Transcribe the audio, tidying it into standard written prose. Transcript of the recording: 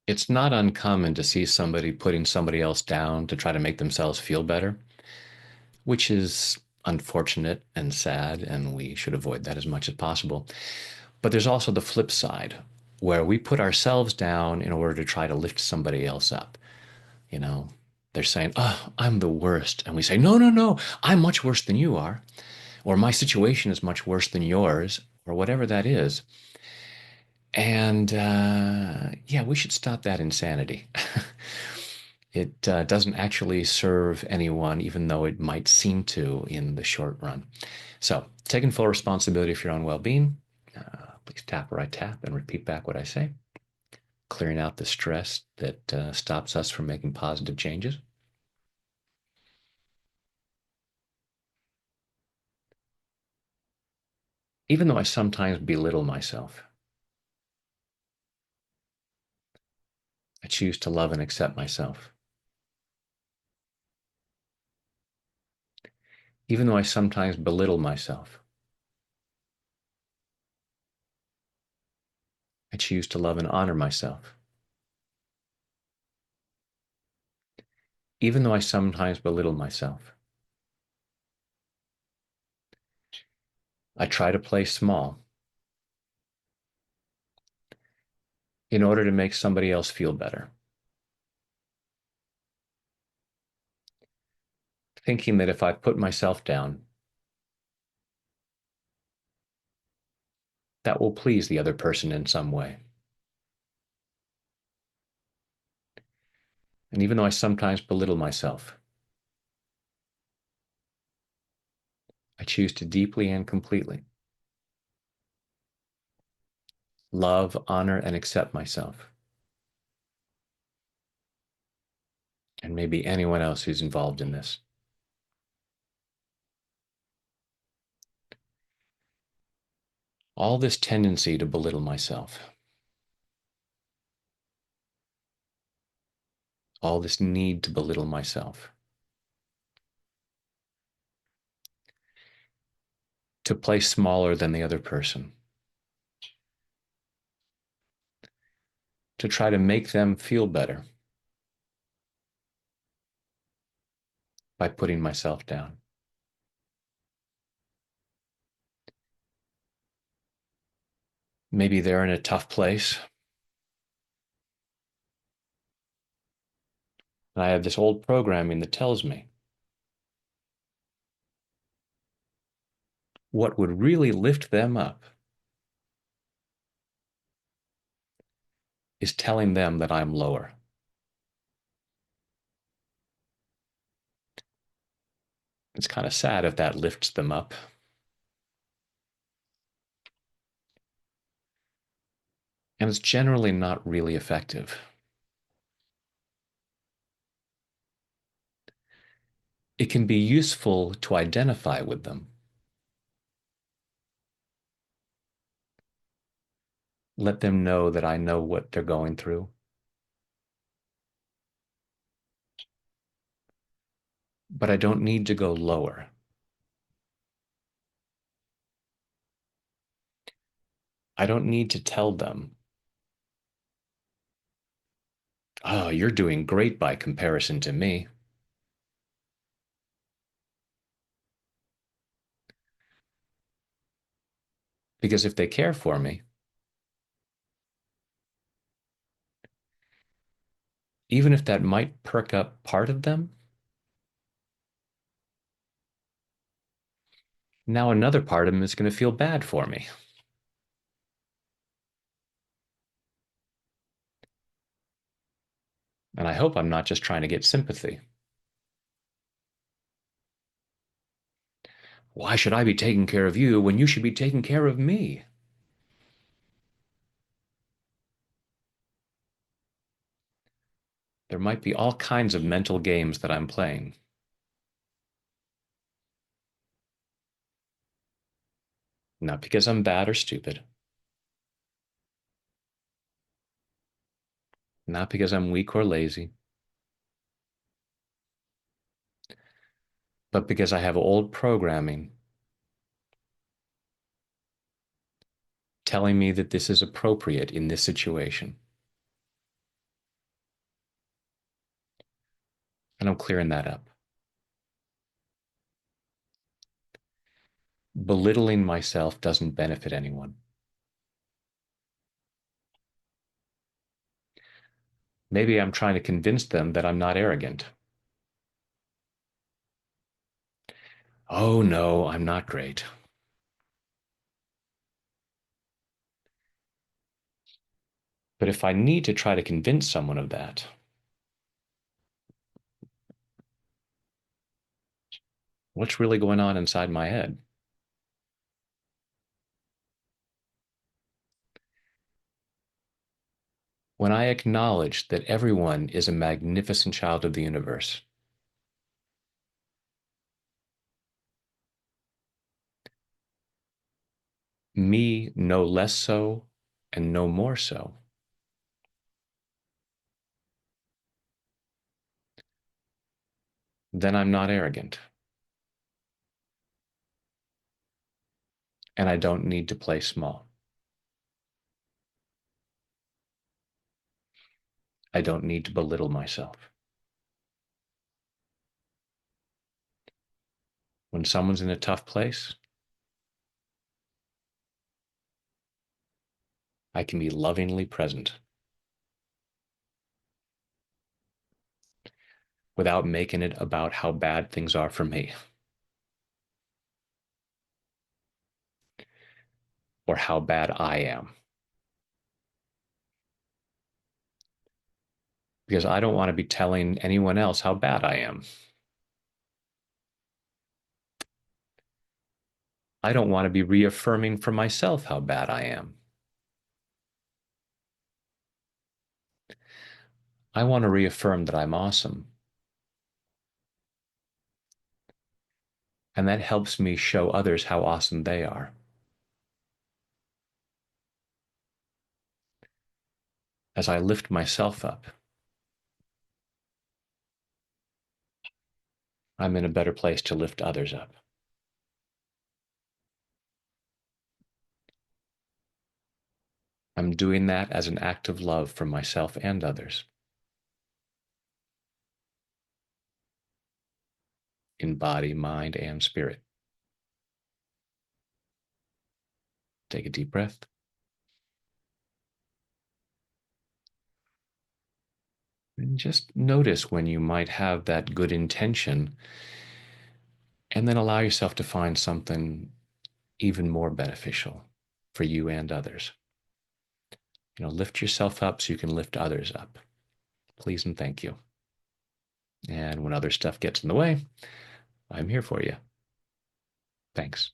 It's not uncommon to see somebody putting somebody else down to try to make themselves feel better, which is unfortunate and sad, and we should avoid that as much as possible. But there's also the flip side where we put ourselves down in order to try to lift somebody else up. You know, they're saying, "Oh, I'm the worst." And we say, "No, no, no, I'm much worse than you are," or "My situation is much worse than yours," or whatever that is. And yeah, we should stop that insanity. It doesn't actually serve anyone, even though it might seem to in the short run. So, taking full responsibility for your own well being, please tap where I tap and repeat back what I say, clearing out the stress that stops us from making positive changes. Even though I sometimes belittle myself, I choose to love and accept myself. Even though I sometimes belittle myself, I choose to love and honor myself. Even though I sometimes belittle myself, I try to play small in order to make somebody else feel better, thinking that if I put myself down, that will please the other person in some way. And even though I sometimes belittle myself, I choose to deeply and completely love, honor, and accept myself, and maybe anyone else who's involved in this. All this tendency to belittle myself, all this need to belittle myself, to play smaller than the other person, to try to make them feel better by putting myself down. Maybe they're in a tough place. And I have this old programming that tells me what would really lift them up is telling them that I'm lower. It's kind of sad if that lifts them up. And it's generally not really effective. It can be useful to identify with them, let them know that I know what they're going through, but I don't need to go lower. I don't need to tell them, "Oh, you're doing great by comparison to me." Because if they care for me, even if that might perk up part of them, now another part of them is going to feel bad for me. And I hope I'm not just trying to get sympathy. Why should I be taking care of you when you should be taking care of me? There might be all kinds of mental games that I'm playing. Not because I'm bad or stupid, not because I'm weak or lazy, but because I have old programming telling me that this is appropriate in this situation. And I'm clearing that up. Belittling myself doesn't benefit anyone. Maybe I'm trying to convince them that I'm not arrogant. Oh, no, I'm not great. But if I need to try to convince someone of that, what's really going on inside my head? When I acknowledge that everyone is a magnificent child of the universe, me no less so and no more so, then I'm not arrogant. And I don't need to play small. I don't need to belittle myself. When someone's in a tough place, I can be lovingly present without making it about how bad things are for me or how bad I am. Because I don't want to be telling anyone else how bad I am. I don't want to be reaffirming for myself how bad I am. I want to reaffirm that I'm awesome. And that helps me show others how awesome they are. As I lift myself up, I'm in a better place to lift others up. I'm doing that as an act of love for myself and others, in body, mind, and spirit. Take a deep breath. And just notice when you might have that good intention, and then allow yourself to find something even more beneficial for you and others. Lift yourself up so you can lift others up. Please and thank you. And when other stuff gets in the way, I'm here for you. Thanks.